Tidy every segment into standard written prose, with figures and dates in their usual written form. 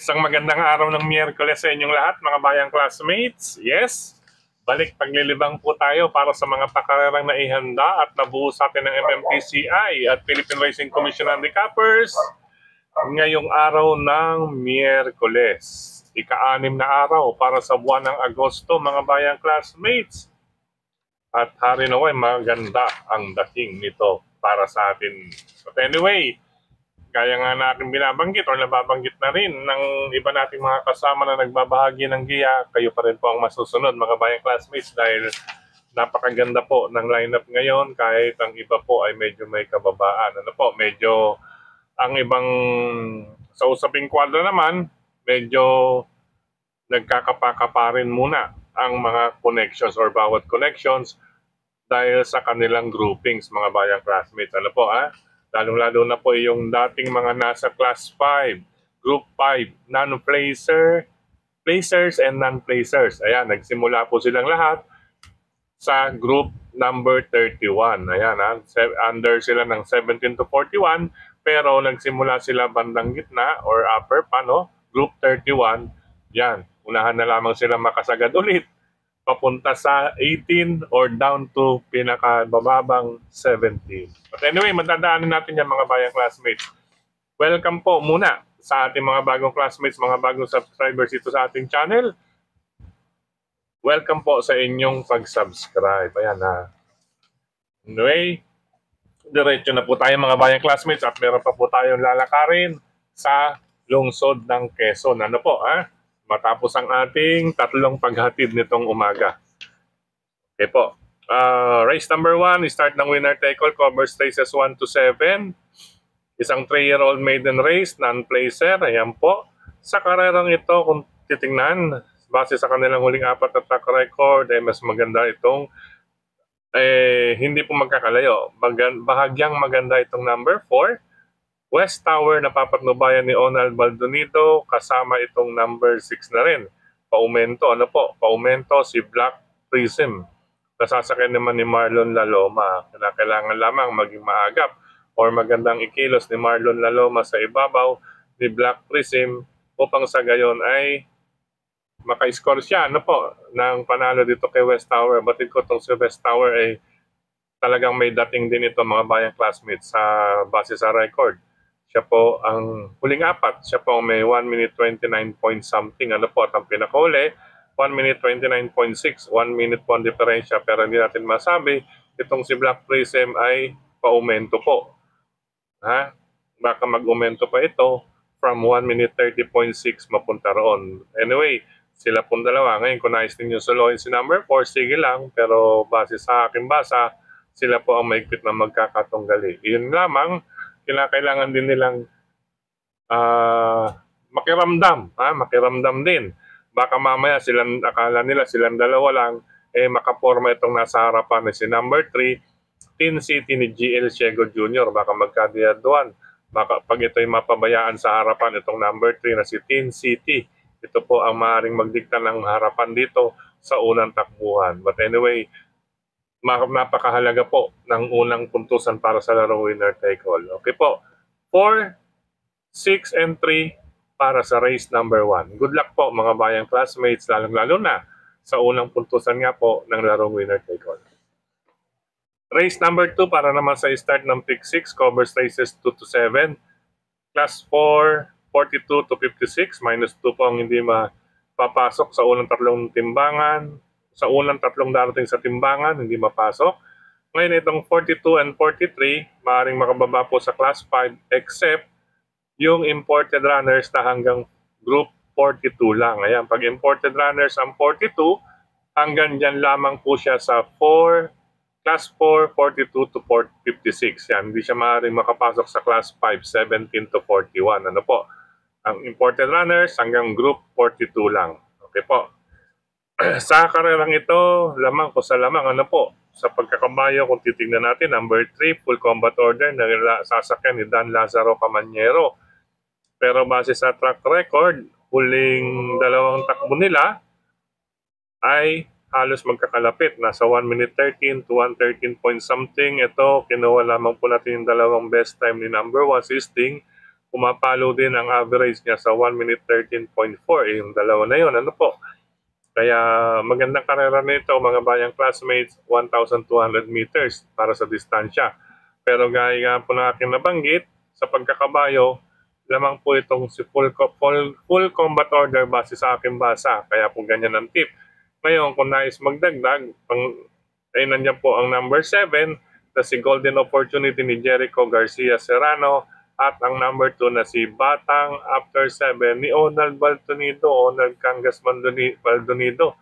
Isang magandang araw ng Miyerkules sa inyong lahat, mga bayang classmates. Yes, balik paglilibang po tayo para sa mga pakarerang naihanda at nabuo sa atin ng MMTCI at Philippine Racing Commission Handicappers ngayong araw ng Miyerkules. Ika-6 na araw para sa buwan ng Agosto, mga bayang classmates. At hari na maganda ang dating nito para sa atin. But anyway, kaya nga natin binabanggit o nababanggit na rin ng iba nating mga kasama na nagbabahagi ng giya, kayo pa rin po ang masusunod mga bayang classmates dahil napakaganda po ng lineup ngayon kahit ang iba po ay medyo may kababaan. Ano po, medyo ang ibang sa usaping kwadro naman, medyo nagkakapaka rin muna ang mga connections or bawat connections dahil sa kanilang groupings mga bayang classmates. Ano po lalong-lalo na po yung dating mga nasa class 5, group 5, placers and non-placers. Ayan, nagsimula po silang lahat sa group number 31. Ayan, under sila ng 17 to 41, pero nagsimula sila bandang gitna or upper pa, no? Group 31. Yan, unahan na lamang sila makasagad ulit papunta sa 18 or down to pinakabababang 17. But anyway, matandaanin natin yan mga bayang classmates. Welcome po muna sa ating mga bagong classmates, mga bagong subscribers dito sa ating channel. Welcome po sa inyong pag-subscribe. Ayan Anyway, diretso na po tayo mga bayang classmates at meron pa po tayong lalakarin sa lungsod ng Quezon. Ano po matapos ang ating tatlong paghatid nitong umaga. Okay po. Race number 1, start ng winner take all, covers races 1 to 7. Isang 3-year-old maiden race, non-placer. Ayan po. Sa karerang ito, kung titingnan, base sa kanilang huling 4 na track record, mas maganda itong hindi po magkakalayo. Bahagyang maganda itong number 4. West Tower na papatnubayan ni Onal Baldonito, kasama itong number 6 na rin. Paumento, Paumento si Black Prism. Nasasakyan naman ni Marlon Laloma. Kailangan lamang maging maagap or magandang ikilos ni Marlon Laloma sa ibabaw ni Black Prism upang sa gayon ay maka-score siya ng panalo dito kay West Tower. Batid ko itong si West Tower ay talagang may dating din ito mga bayang classmates sa base sa record. Siya po ang huling 4. Siya po may 1 minute 29 point something. At ang pinakahuli, 1 minute 29.6. 1 minute po ang diferensya. Pero hindi natin masabi, itong si Black Prism ay paumento po. Baka mag-umento pa ito from 1 minute 30.6 mapunta roon. Anyway, sila pong dalawa. Ngayon, kung nais ninyo suluhin si number 4, sige lang. Pero base sa aking basa, sila po ang maigpit na magkakatunggali. Iyon lamang, kailangan din nilang makiramdam. Makiramdam din. Baka mamaya akala nila silang dalawa lang, makaporma itong nasa harapan na si number 3, Tin City ni GL Ciego Jr. Baka magkadiyaduan. Baka pag ito'y mapabayaan sa harapan itong number 3 na si Tin City, ito po ang maaaring magdikta ng harapan dito sa unang takbuhan. But anyway, napakahalaga po ng unang puntusan para sa larong winner take all. Okay po. 4, 6, and 3 para sa race number 1. Good luck po mga bayang classmates, lalong-lalo na sa unang puntusan nga po ng larong winner take all. Race number 2 para naman sa start ng pick 6, covers races 2 to 7. Class 4, 42 to 56, minus 2 po ang hindi mapapasok sa unang tatlong timbangan. Sa unang tatlong darating sa timbangan, hindi mapasok. Ngayon itong 42 and 43, maaaring makababa po sa class 5 except yung imported runners na hanggang group 42 lang. Ayan, pag imported runners ang 42, hanggang dyan lamang po siya sa class 4, 42 to 56. Yan, hindi siya maaaring makapasok sa class 5, 17 to 41. Ano po? Ang imported runners hanggang group 42 lang. Okay po. Sa karerang ito, lamang ko sa lamang, sa pagkakabayo, kung titingnan natin, number 3, full combat order, na sasakyan ni Dan Lazaro Camanyero. Pero base sa track record, huling dalawang takbo nila ay halos magkakalapit. Nasa 1 minute 13 to 1:13 point something. Ito, kinuha lamang po natin yung dalawang best time ni number 1, si Sting. pumapalo din ang average niya sa 1 minute 13.4. Yung dalawa na yun, ano po. Kaya magandang karera nito mga bayang classmates, 1,200 meters para sa distansya. Pero gaya nga po na aking nabanggit, sa pagkakabayo, lamang po itong si full combat order base sa aking basa. Kaya po ganyan ang tip. Ngayon, kung nais magdagdag, ay nandiyan po ang number 7 na si Golden Opportunity ni Jericho Garcia Serrano at ang number 2 na si Batang After 7 ni Onald Baldonido, Onald Cangas Baldonido.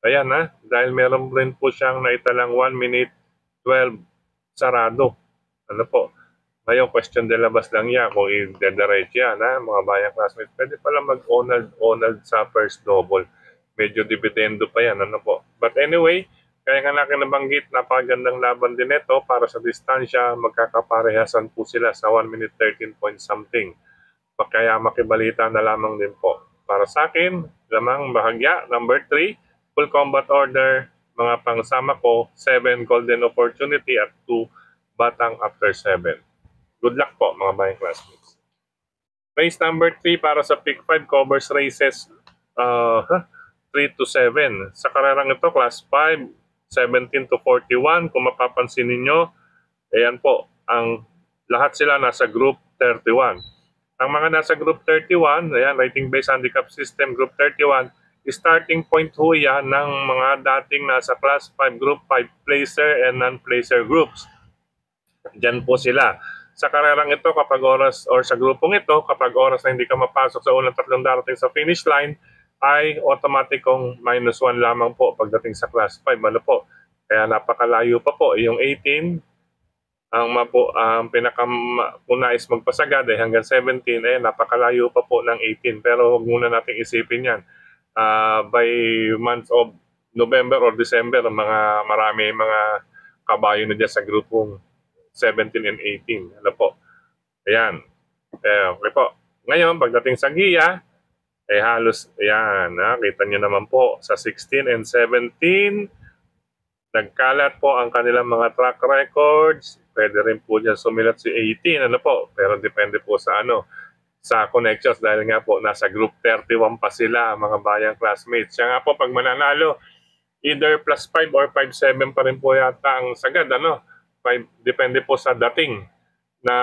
Ayan dahil meron rin po siyang naitalang 1 minute 12 sarado. Ano po? Ngayon, question de labas lang yan kung i-dediretso yan, mga bayang classmates. Pwede pala mag-Onald sa first double. Medyo dividendo pa yan, ano po. But anyway, kaya nga nakin nabanggit, napakagandang laban din ito para sa distansya. Magkakaparehasan po sila sa 1 minute 13 point something. Kaya makibalita na lamang din po. Para sa akin, lamang bahagya, number 3, full combat order, mga pangsama ko, 7 golden opportunity at 2 batang after 7. Good luck po mga bayang classmates. Race number 3 para sa Pick 5 covers races 3 to 7. Sa karerang ito, class 5, 17 to 41. Kung mapapansin ninyo, ayan po, ang lahat sila nasa group 31. Ang mga nasa group 31, ayan, rating based handicap system, group 31, starting point ho yan ng mga dating nasa class 5, group 5 placer and non-placer groups. Diyan po sila. Sa karerang ito, kapag oras, or sa grupong ito, kapag oras na hindi ka mapasok sa unang tatlong darating sa finish line, ay automatic kong -1 lamang po pagdating sa class 5. Ano po? Kaya napakalayo pa po. Yung 18, ang pinaka-nais magpasagad ay hanggang 17, napakalayo pa po ng 18. Pero huwag muna natin isipin yan. By month of November or December, marami mga kabayo na dyan sa grupong 17 and 18. Ano po? Ayan. Okay po. Ngayon, pagdating sa giya, halos, ayan, kita nyo naman po, sa 16 and 17, nagkalat po ang kanilang mga track records. Pwede rin po dyan sumilat si 18, ano po? Pero depende po sa sa connections dahil nga po nasa group 31 pa sila, mga bayang classmates. Siya nga po, pag mananalo, either +5 or 5-7 pa rin po yata ang sagad, depende po sa dating na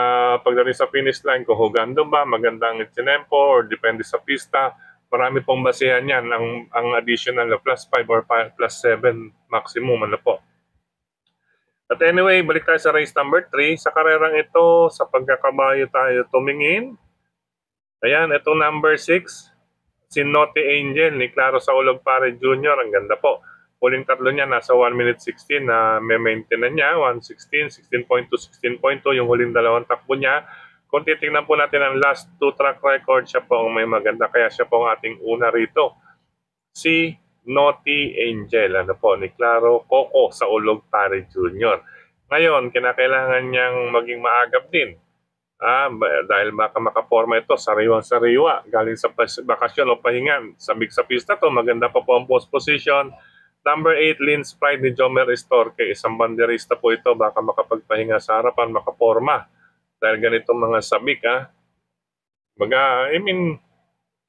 pagdating sa finish line, kung hugando ba, magandang tinempo, or depende sa pista. Marami pong basehan yan, ang additional na +5 or +7 maximum, ano po. But anyway, balik tayo sa race number 3. Sa karerang ito, sa pagkakabayo tayo tumingin. Ayan, ito number 6, si Naughty Angel ni Claro Saulog Pare Jr. Ang ganda po. Huling tatlo niya, nasa 1 minute 16 na may-maintain na niya. 1:16, 16.2, 16.2 yung huling dalawang takbo niya. Kung titingnan po natin ang last 2 track record, siya po ang may maganda. Kaya siya po ang ating una rito. Si Naughty Angel, ano po, ni Claro Coco Saulog Pare Jr. Ngayon, kinakailangan niyang maging maagap din. Dahil baka makaporma ito, sariwang-sariwa. Galing sa bakasyon o pahingan. Sabik sa pista to, maganda pa po ang post position. Number 8, Lynn's Pride ni Jomer Estorque. Isang banderista po ito. Baka makapagpahinga sa harapan, makaporma. Dahil ganitong mga sabik,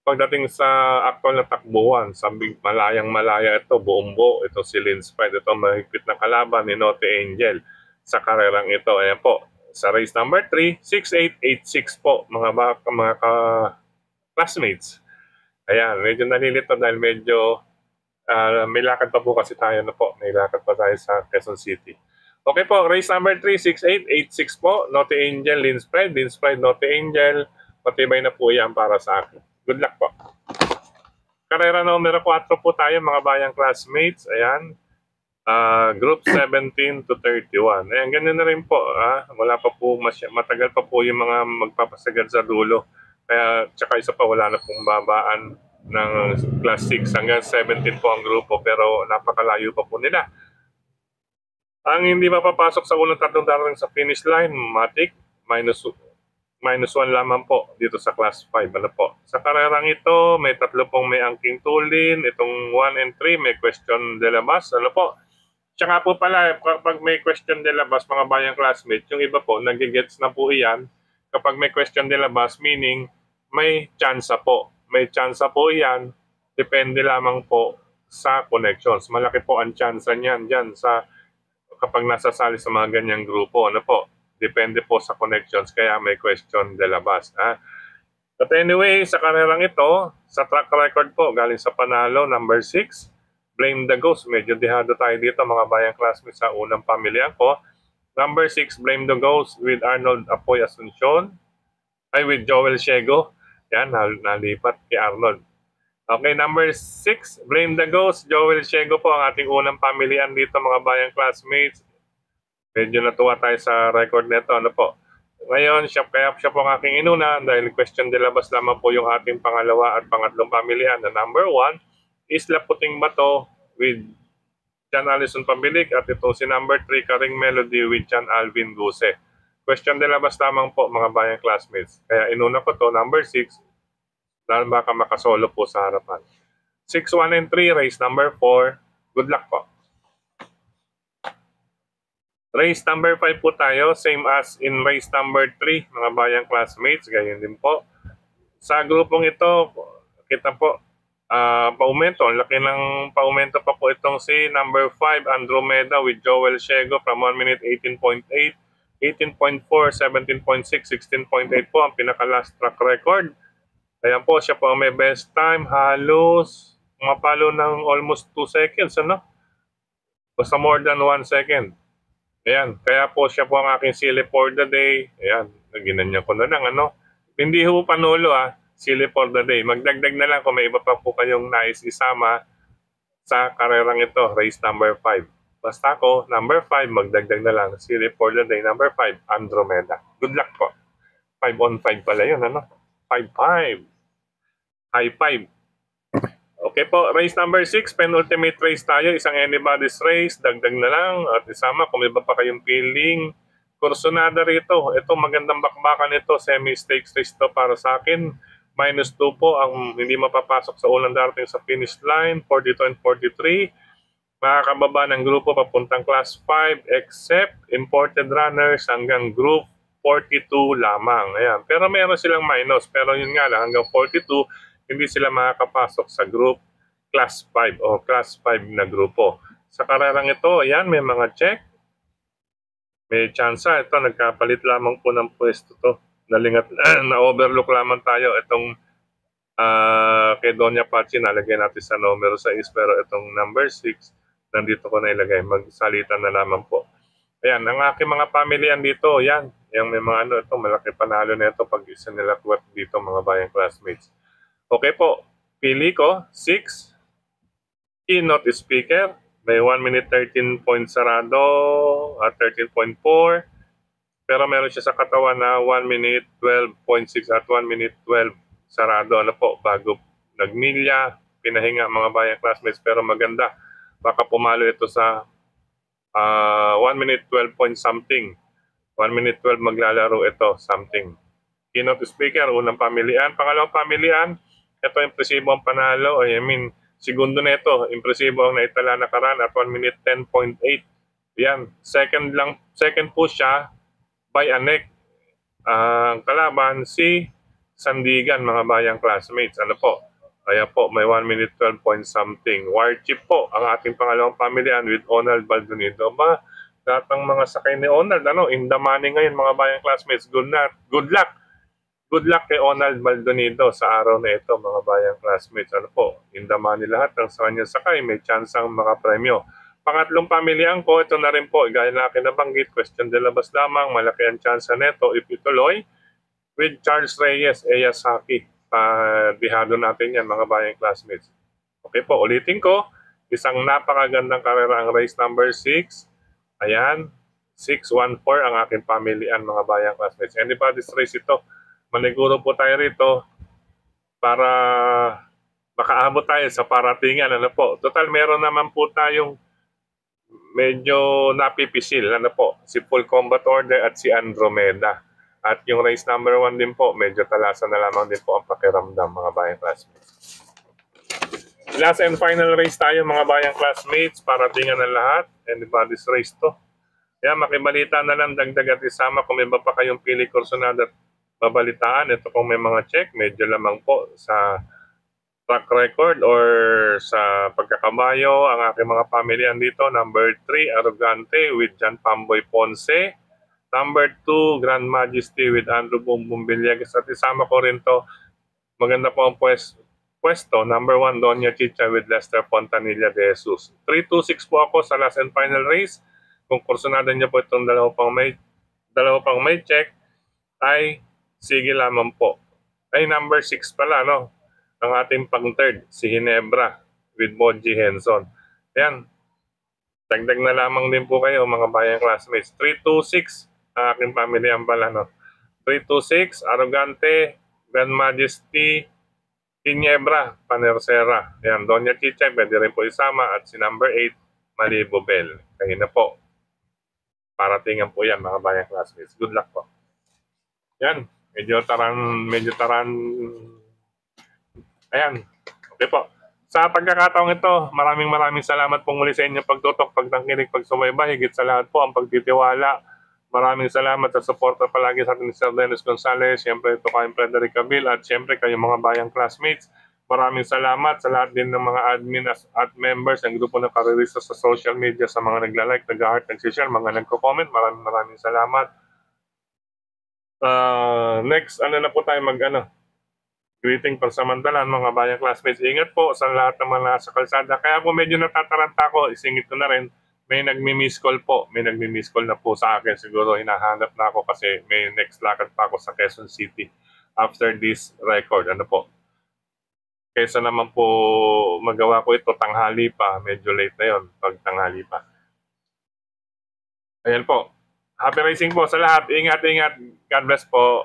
pagdating sa actual na takbuhan, sabik malayang-malaya ito, buong buo. Ito si Lynn's Pride. Ito mahigpit na kalaban ni Naughty Angel sa karerang ito. Ayan po. Sa race number 3, 6-8-8-6 po, mga classmates. Ayan, medyo nalilito dahil medyo may lakad pa po kasi tayo May lakad pa tayo sa Quezon City. Okay po, race number 3, 6-8-8-6 po. Naughty Angel, Lynn's Pride, Naughty Angel. Matibay na po yan para sa akin. Good luck po. Karera numero 4 po tayo, mga bayang classmates. Ayan. Group 17 to 31. Ayan, ganun na rin po. Wala pa po, matagal pa po yung mga magpapasagad sa dulo. Kaya, tsaka isa pa, wala na pong babaan ng class 6 hanggang 17 po ang grupo, pero napakalayo pa po nila. Ang hindi mapapasok sa unang tatlong darating sa finish line, matik, -1 lamang po dito sa class 5. Ano po? Sa karerang ito, may tatlo pong may angking tulin. Itong 1 and 3, may question de labas. Ano po? Tsaka po pala, kapag may question de labas, mga bayang classmates, yung iba po, nagigets na po iyan. kapag may question de labas, meaning may tsansa po. May tsansa po yan, depende lamang po sa connections. Malaki po ang tsansa niyan dyan sa kapag nasasali sa mga ganyang grupo. Ano po? Depende po sa connections, kaya may question de labas. But anyway, sa karerang ito, sa track record po, galing sa panalo, number 6, Blame the Ghost. Medyo dihado tayo dito, mga bayang classmates, sa unang pamilya ko. Number 6, Blame the Ghost with Arnold Apoy Asuncion. Ay, with Joel Ciego. Yan, nalipat kay Arnold. Okay, number 6, Blame the Ghost. Joel Ciego po ang ating unang pamilihan dito, mga bayang classmates. Medyo natuwa tayo sa record nito. Ano po? Ngayon, kaya siya po ang aking inuna dahil question de labas lamang po yung ating pangalawa at pangatlong pamilihan. Na number 1, Isla Puting Bato with John Alison Pambilik at ito si number 3, Karing Melody with John Alvin Guse. Question de labas lamang po, mga bayang classmates. Kaya inuna ko to, number 6, dahil baka makasolo po sa harapan. 6, 1, and 3, race number 4. Good luck po. Race number 5 po tayo, same as in race number 3, mga bayang classmates, ganyan din po. Sa grupong ito, kita po, paumento, laki ng paumento pa po itong si number 5, Andromeda with Joel Ciego from 1 minute 18.8, 18.4, 17.6, 16.8 po ang pinaka-last track record. Ayan po, siya po ang may best time, halos mapalo ng almost 2 seconds, ano? Basta more than 1 second. Ayan, kaya po siya po ang aking silly for the day. Ayan, ginanyan ko na lang, ano. Hindi ho panulo, silly for the day. Magdagdag na lang kung may iba pa po kayong nais isama sa karerang ito, race number 5. Basta ako, number 5, magdagdag na lang, silly for the day, number 5, Andromeda. Good luck po. 5 on 5 pala yun, ano. 5-5. High 5. Okay po, race number 6, penultimate race tayo, isang anybody's race, dagdag na lang at isama kung may iba pa kayong feeling. Kursonada rito, ito magandang bakbakan ito, semi-stakes race to para sa akin. -2 po ang hindi mapapasok sa unang darating sa finish line, 42 and 43. Makakababa ng grupo papuntang class 5 except imported runners hanggang group 42 lamang. Ayan. Pero meron silang minus, pero yun nga lang, hanggang 42, hindi sila makakapasok sa group class 5 o class 5 na grupo. Sa karerang ito, ayan, may mga check. May tsansa. Ito, nagkapalit lamang po ng pwesto to. Nalingat, na-overlook lamang tayo. Itong kay Doña Pachi, nalagay natin sa numero 6. Pero itong number 6, nandito ko na ilagay. Magsalitan na lamang po. Ayan, ang aking mga pamilyan dito, ayan. Yung may mga ano, ito, malaki panalo na ito pag isa nila dito, mga bayang classmates. Okay po, pili ko, 6, keynote speaker, may 1 minute 13 point sarado at 13.4, pero meron siya sa katawan na 1 minute 12.6 at 1 minute 12 sarado. Ano po, bago nagmilya, pinahinga mga bayang classmates, pero maganda. Baka pumalo ito sa 1 minute 12 point something. 1 minute 12 maglalaro ito, something. Keynote speaker, unang pamilihan. Pangalawang pamilihan, ito impresibo ang panalo. I mean, segundo na ito, impresibo ang naitala na karan at 1 minute 10.8. Yan, second po siya by a neck. Ang kalaban si Sandigan, mga bayang classmates. Ano po? Kaya po, may 1 minute 12 point something. Wire chip po, ang ating pangalawang pamilihan with Onald Baldonido. Lahat ng mga sakay ni Onald, in the money ngayon, mga bayang classmates. Good luck. Good luck kay Onald Baldonido sa araw na ito, mga bayang classmates. Ano po, in the money lahat ng sa kanya sakay, may chance ang makapremyo. Pangatlong pamilyan ko, ito na rin po, gaya na akin nabanggit, question de labas lamang, malaki ang chance neto if ituloy with Charles Reyes, Eyasaki. Dihado natin yan, mga bayang classmates. Okay po, ulitin ko, isang napakagandang karera ang race number 6. Ayan, 614 ang aking pamilyan, mga bayang classmates. Anybody's race ito. Maniguro po tayo rito para makaabot tayo sa paratingan. Ano po? Total, meron naman po tayong medyo napipisil. Ano po? Si Full Combat Order at si Andromeda. At yung race number 1 din po, medyo talasan na lamang din po ang pakiramdam, mga bayang classmates. Last and final race tayo, mga bayang classmates. Paratingan na lahat. Anybody's race to. Kaya makibalita na lang, dagdag at isama kung may ba pa kayong pili kursonada babalitaan. Ito kung may mga check, medyo lamang po sa track record or sa pagkakabayo ang aking mga pamilya dito. Number 3, Arrogante with John Pamboy Ponce. Number 2, Grand Majesty with Andrew Bumbum Villegas. At isama ko rin to, maganda po ang pwesto. Number 1, Doña Chicha with Lester Fontanilla de Jesus. 3-2-6 po ako sa last and final race. Kung kursunada niyo po itong dalawa pang may check, ay sige lamang po. Ay number 6 pala, no? Ang ating pang third, si Ginebra with Moji Henson. Ayan. Dagdag na lamang din po kayo mga bayang classmates. 3-2-6 ang aking pamilya pala, no? 3-2-6, Arrogante, Grand Majesty, Ginebra, Panersera. Ayan, Doña Chicha, pwede rin po isama. At si number 8, Malibu Bell. Kayo na po. Paratingan po yan mga bayang classmates. Good luck po. Yan, medyo taran. Ayan, okay po. Sa pagkakataong ito, maraming salamat po muli sa inyong pagtutok, pagtangkilik, pagsubaybay, higit sa lahat po ang pagtitiwala. Maraming salamat sa suporta palagi sa ating Sir Dennis Gonzalez, siyempre ito kayong Frederick Cabil, at siyempre kayong mga bayang classmates. Maraming salamat sa lahat din ng mga admin at members ng grupo ng karerista sa social media, sa mga nagla-like, nag-heart, nag-share, mga nagko-comment. Maraming salamat. Next, na po tayo greeting pansamantalan mga bayang classmates. Ingat po sa lahat ng mga nasa kalsada. Kaya po medyo natataranta ko, isingit ko na rin. May nagmi-miss call po. May nagmi-miss call na po sa akin. Siguro hinahanap na ako kasi may next lakad pa ako sa Quezon City after this record. Ano po? Kaysa naman po magawa ko ito tanghali pa. Medyo late na yon pag tanghali pa. Ayan po. Happy racing po sa lahat. Ingat. God bless po.